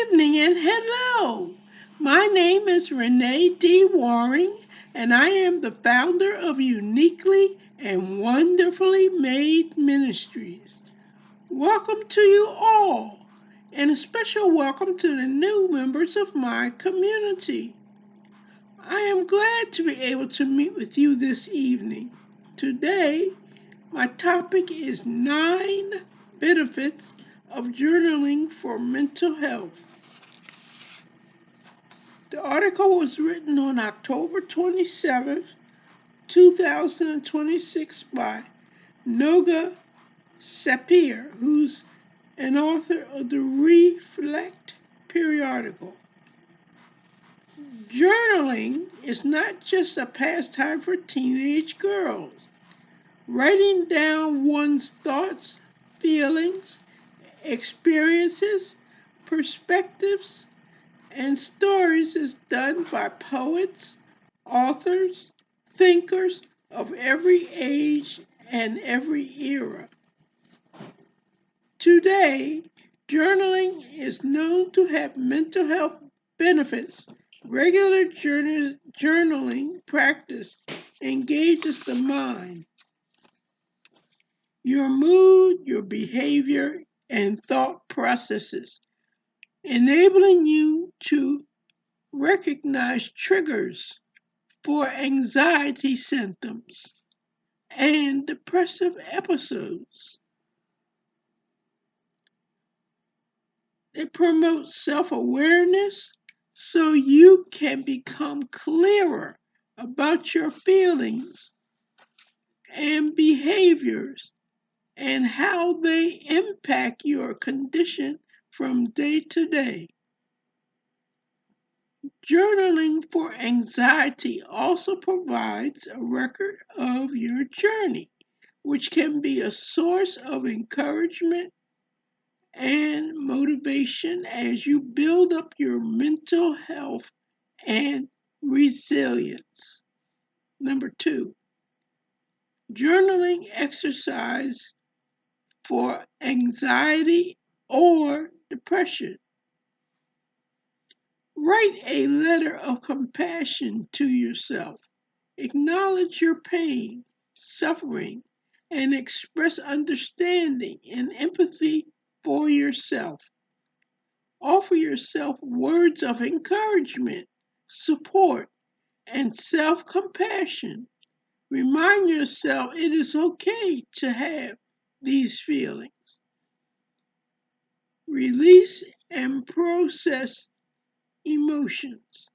evening and hello. My name is Renee D. Waring, and I am the founder of Uniquely and Wonderfully Made Ministries. Welcome to you all, and a special welcome to the new members of my community. I am glad to be able to meet with you this evening. Today, my topic is 9 benefits of journaling for mental health. The article was written on October 27th, 2026 by Noga Sapir, who's an author of the Reflect periodical. Journaling is not just a pastime for teenage girls. Writing down one's thoughts, feelings, experiences, perspectives, and stories is done by poets, authors, thinkers of every age and every era. Today, journaling is known to have mental health benefits. Regular journaling practice engages the mind, your mood, your behavior, and thought processes, enabling you to recognize triggers for anxiety symptoms and depressive episodes. It promotes self awareness so you can become clearer about your feelings and behaviors and how they impact your condition from day to day. Journaling for anxiety also provides a record of your journey, which can be a source of encouragement and motivation as you build up your mental health and resilience. Number 2, journaling exercise for anxiety or depression. Write a letter of compassion to yourself. Acknowledge your pain, suffering, and express understanding and empathy for yourself. Offer yourself words of encouragement, support, and self compassion. Remind yourself it is okay to have these feelings. Release and process emotions.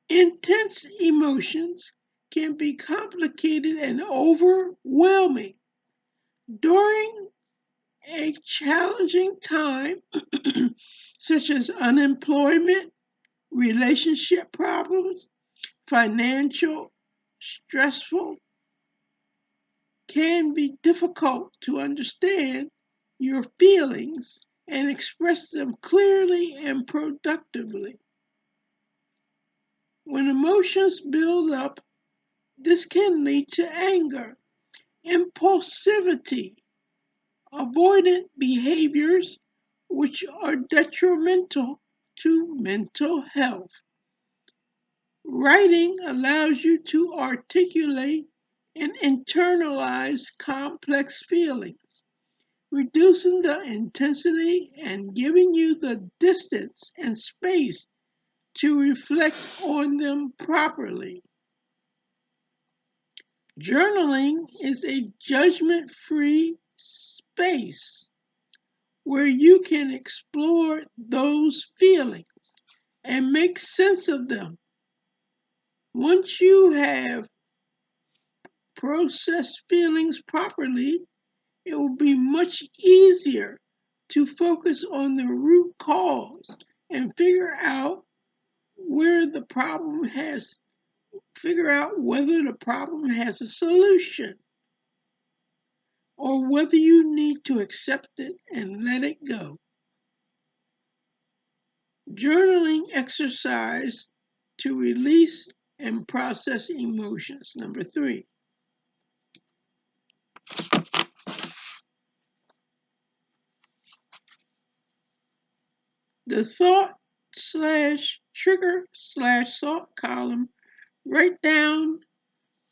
Intense emotions can be complicated and overwhelming. During a challenging time, such as unemployment, relationship problems, financial, stressful, can be difficult to understand your feelings and express them clearly and productively. When emotions build up, this can lead to anger, impulsivity, avoidant behaviors, which are detrimental to mental health. Writing allows you to articulate and internalize complex feelings, reducing the intensity and giving you the distance and space to reflect on them properly. Journaling is a judgment free space where you can explore those feelings and make sense of them. Once you have processed feelings properly, it will be much easier to focus on the root cause and where the problem has figure out whether the problem has a solution or whether you need to accept it and let it go. Journaling exercise to release and process emotions. Number 3, The thought slash trigger slash thought column, write down,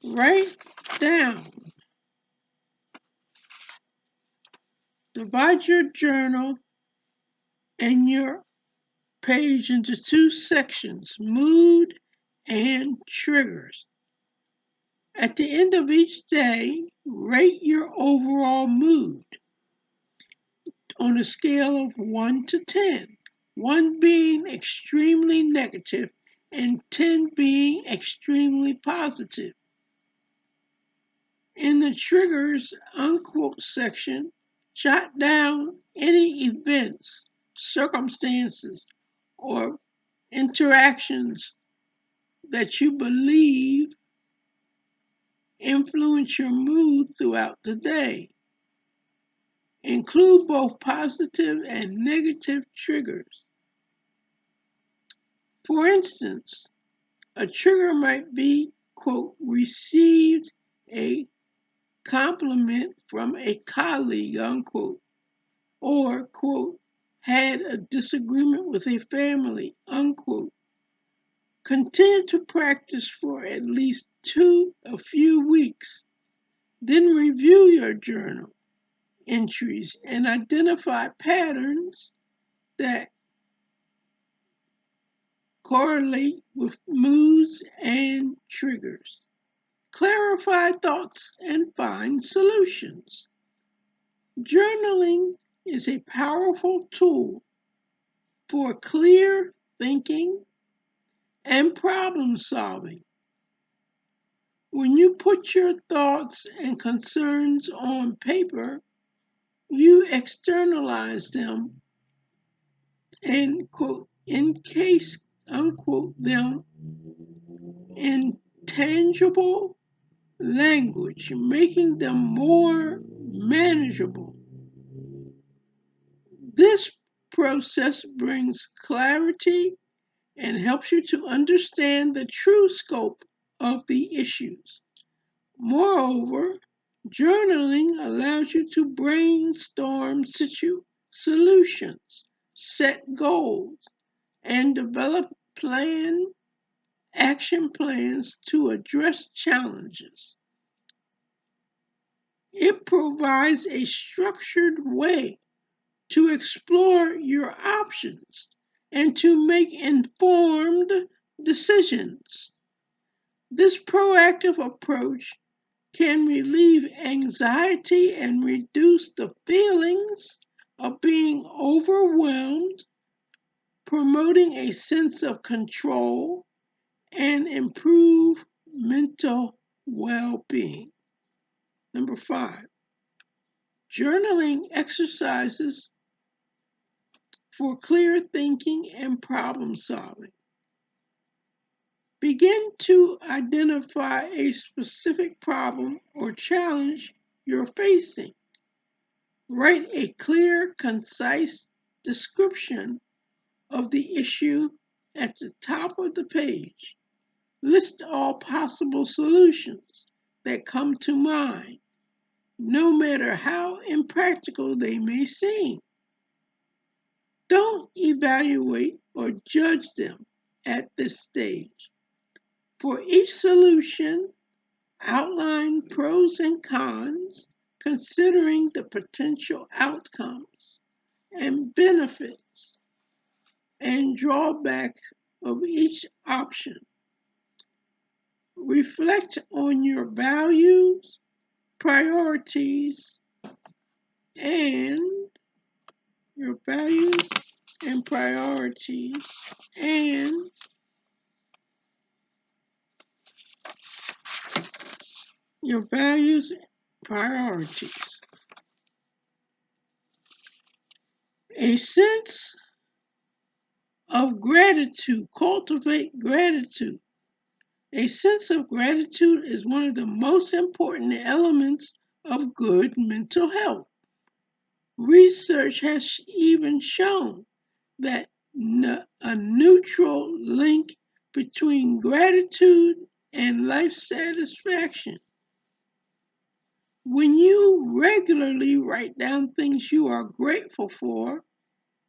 write down. Divide your journal and your page into two sections, mood and triggers. At the end of each day, rate your overall mood on a scale of 1 to 10, 1 being extremely negative and 10 being extremely positive. In the triggers unquote section, jot down any events, circumstances, or interactions that you believe influence your mood throughout the day. Include both positive and negative triggers. For instance, a trigger might be, quote, received a compliment from a colleague, unquote, or, quote, had a disagreement with a family, unquote. Continue to practice for at least a few weeks. Then review your journal entries and identify patterns that correlate with moods and triggers. Clarify thoughts and find solutions. Journaling is a powerful tool for clear thinking and problem solving. When you put your thoughts and concerns on paper, you externalize them and, quote, encase, unquote, them in tangible language, making them more manageable. This process brings clarity and helps you to understand the true scope of the issues. Moreover, journaling allows you to brainstorm solutions, set goals, and develop action plans to address challenges. It provides a structured way to explore your options and to make informed decisions. This proactive approach can relieve anxiety and reduce the feelings of being overwhelmed, promoting a sense of control and improve mental well-being. Number 5, journaling exercises for clear thinking and problem solving. Begin to identify a specific problem or challenge you're facing. Write a clear, concise description of the issue at the top of the page. List all possible solutions that come to mind, no matter how impractical they may seem. Don't evaluate or judge them at this stage. For each solution, outline pros and cons, considering the potential outcomes and benefits and drawbacks of each option. Reflect on your values, priorities, and your values and priorities and your values and priorities. A sense of gratitude. Cultivate gratitude. A sense of gratitude is one of the most important elements of good mental health. Research has even shown that a neutral link between gratitude and life satisfaction. When you regularly write down things you are grateful for,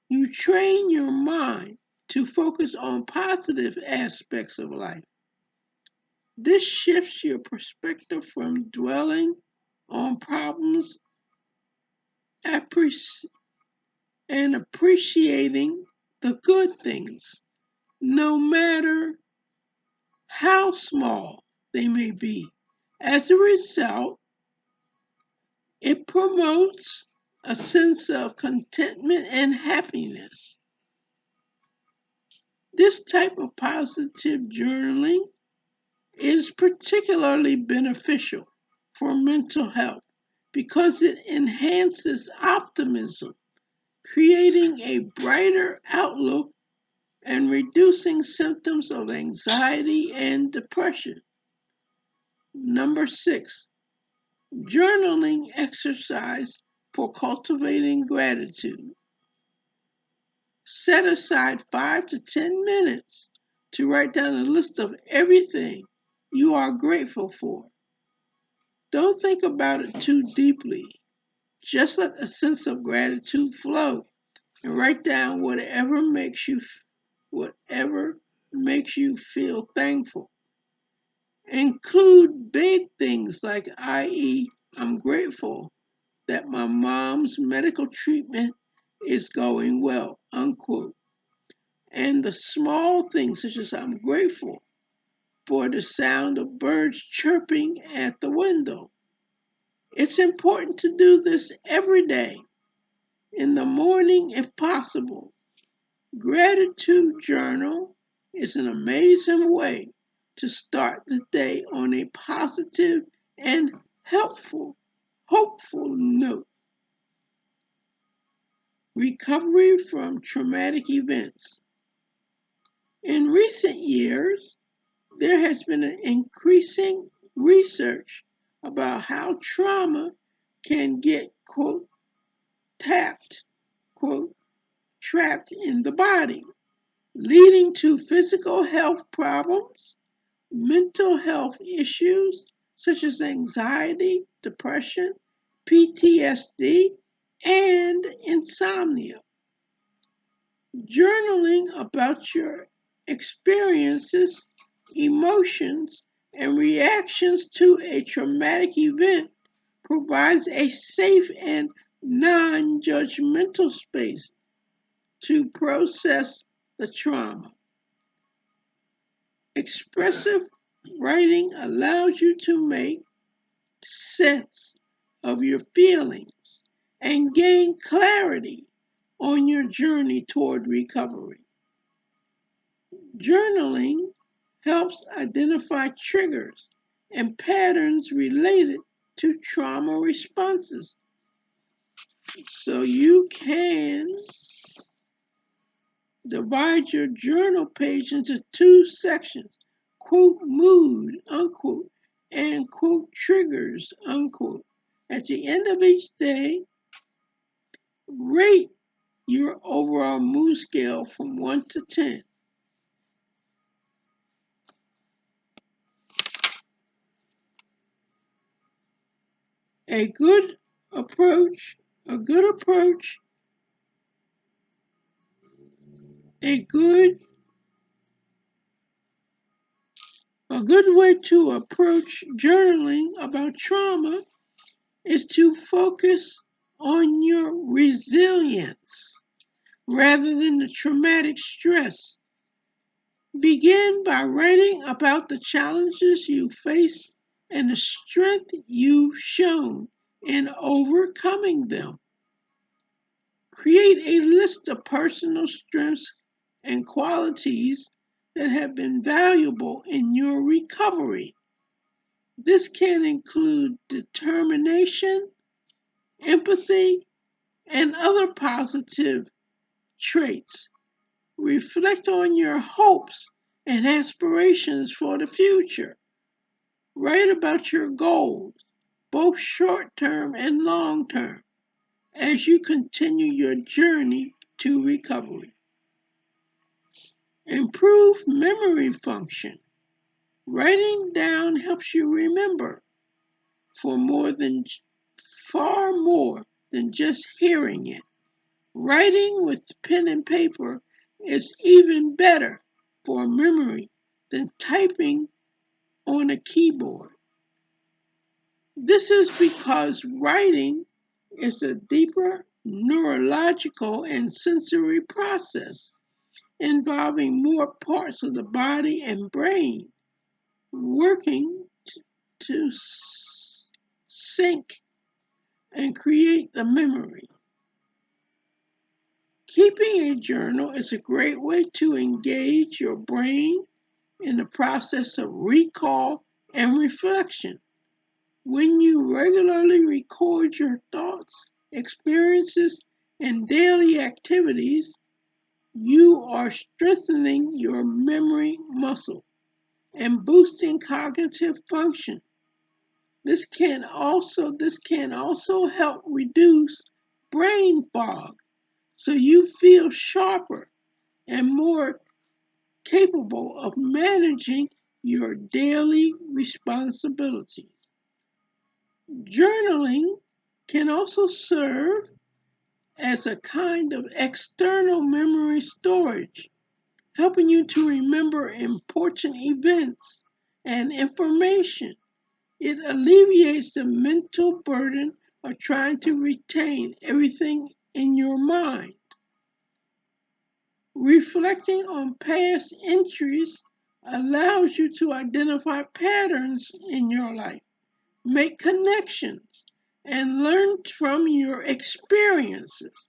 You train your mind to focus on positive aspects of life. This shifts your perspective from dwelling on problems and appreciating the good things, no matter how small they may be. As a result, it promotes a sense of contentment and happiness. This type of positive journaling is particularly beneficial for mental health because it enhances optimism, creating a brighter outlook and reducing symptoms of anxiety and depression. Number 6, journaling exercise for cultivating gratitude. Set aside 5 to 10 minutes to write down a list of everything you are grateful for. Don't think about it too deeply. Just let a sense of gratitude flow and write down whatever makes you feel thankful. Include big things like i.e. I'm grateful that my mom's medical treatment is going well, unquote. And the small things such as I'm grateful for the sound of birds chirping at the window. It's important to do this every day, in the morning if possible. Gratitude journal is an amazing way to start the day on a positive and hopeful note. Recovery from traumatic events. In recent years, there has been an increasing research about how trauma can get, quote, quote, trapped in the body, leading to physical health problems, mental health issues such as anxiety, depression, PTSD, and insomnia. Journaling about your experiences, emotions, and reactions to a traumatic event provides a safe and non judgmental space to process the trauma. Expressive writing allows you to make sense of your feelings and gain clarity on your journey toward recovery. Journaling helps identify triggers and patterns related to trauma responses. So you can divide your journal page into two sections, quote mood, unquote, and quote triggers, unquote. At the end of each day, rate your overall mood scale from 1 to 10. A good approach, a good approach, a good a good way to approach journaling about trauma is to focus on your resilience rather than the traumatic stress. Begin by writing about the challenges you face and the strength you've shown in overcoming them. Create a list of personal strengths and qualities that have been valuable in your recovery. This can include determination, empathy, and other positive traits. Reflect on your hopes and aspirations for the future. Write about your goals, both short term and long term, as you continue your journey to recovery. Improve memory function. Writing down helps you remember for far more than just hearing it. Writing with pen and paper is even better for memory than typing on a keyboard. This is because writing is a deeper neurological and sensory process involving more parts of the body and brain working to sync and create the memory. Keeping a journal is a great way to engage your brain in the process of recall and reflection. When you regularly record your thoughts, experiences, and daily activities, you are strengthening your memory muscle and boosting cognitive function. This can also help reduce brain fog so you feel sharper and more capable of managing your daily responsibilities. Journaling can also serve as a kind of external memory storage, helping you to remember important events and information. It alleviates the mental burden of trying to retain everything in your mind. Reflecting on past entries allows you to identify patterns in your life, make connections, and learn from your experiences.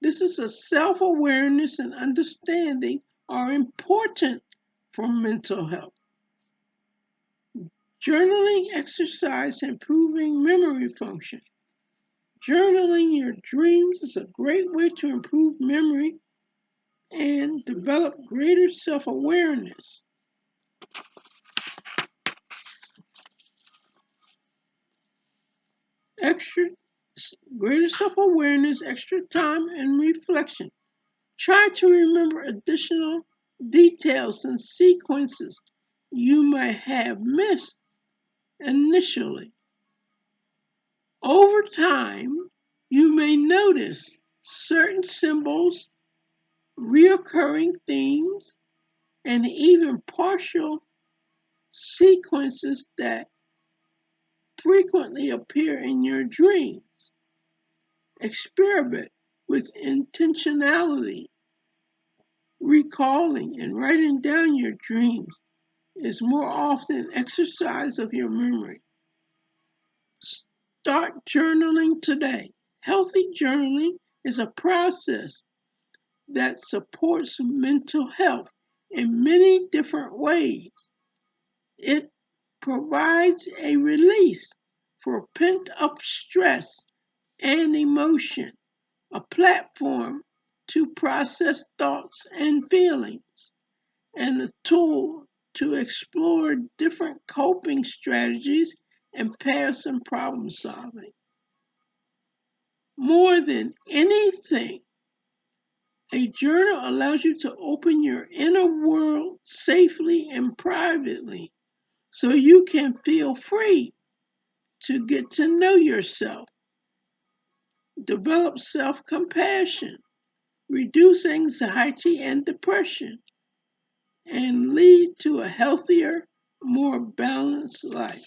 This is a self awareness and understanding are important for mental health. Journaling exercise improving memory function. Journaling your dreams is a great way to improve memory and develop greater self awareness. Extra Greater self awareness, extra time, and reflection. Try to remember additional details and sequences you might have missed initially. Over time, you may notice certain symbols, recurring themes, and even partial sequences that frequently appear in your dreams. Experiment with intentionality. Recalling and writing down your dreams is more often an exercise of your memory. Start journaling today. Healthy journaling is a process that supports mental health in many different ways. It provides a release for pent up stress and emotion, a platform to process thoughts and feelings, and a tool to explore different coping strategies and paths in problem solving. More than anything, a journal allows you to open your inner world safely and privately so you can feel free to get to know yourself, develop self compassion, reduce anxiety and depression, and lead to a healthier, more balanced life.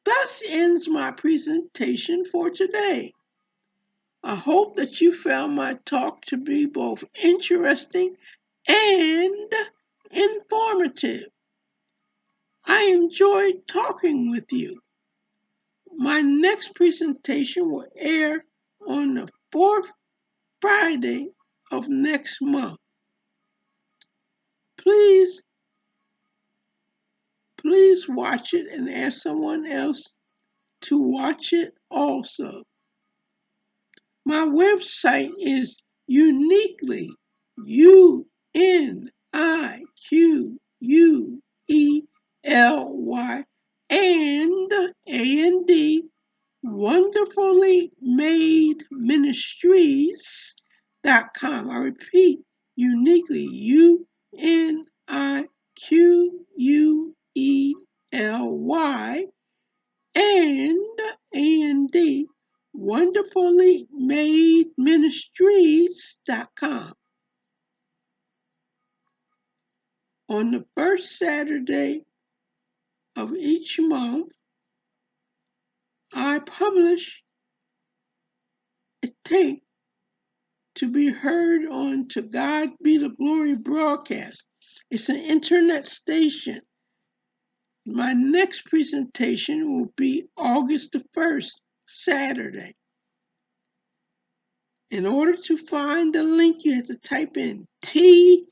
Thus ends my presentation for today. I hope that you found my talk to be both interesting and informative. I enjoyed talking with you. My next presentation will air on the fourth Friday of next month. Please, please watch it and ask someone else to watch it also. My website is uniquely UNIQUELY and wonderfully made ministries.com. I repeat, uniquely UNIQUELY and wonderfullymadeministries.com. On the first Saturday of each month, I publish a tape to be heard on To God Be the Glory broadcast. It's an internet station. My next presentation will be August the 1st, Saturday. In order to find the link, you have to type in tgb.org,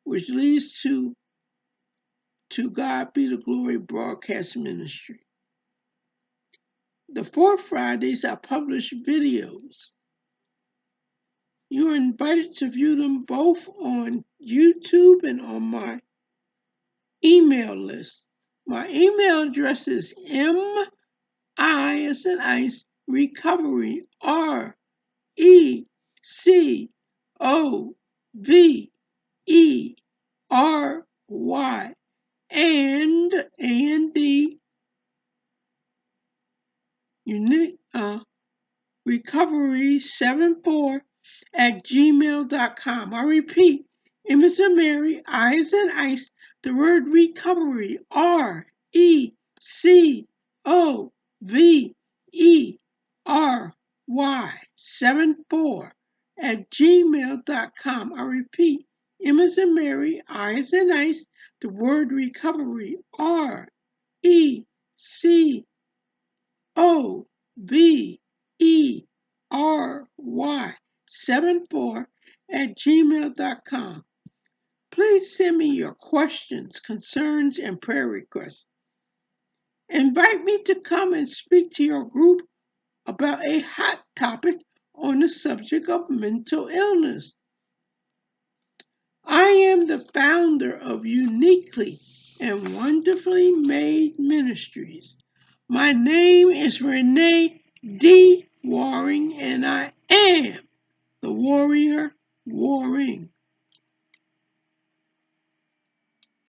which leads to God Be the Glory broadcast ministry. The fourth Fridays, I publish videos. You are invited to view them both on YouTube and on my email list. My email address is MI as in ice, recovery, RECOVERY, and unique recovery74 at gmail.com. I repeat, M as in Mary, I as in ice, the word recovery, RECOVERY74 at gmail.com. I repeat, M as in Mary, I as in ice, the word recovery, RECOVERY74 at gmail.com. Please send me your questions, concerns, and prayer requests. Invite me to come and speak to your group about a hot topic on the subject of mental illness. I am the founder of Uniquely and Wonderfully Made Ministries. My name is Renee D. Waring, and I am the Warrior Warring.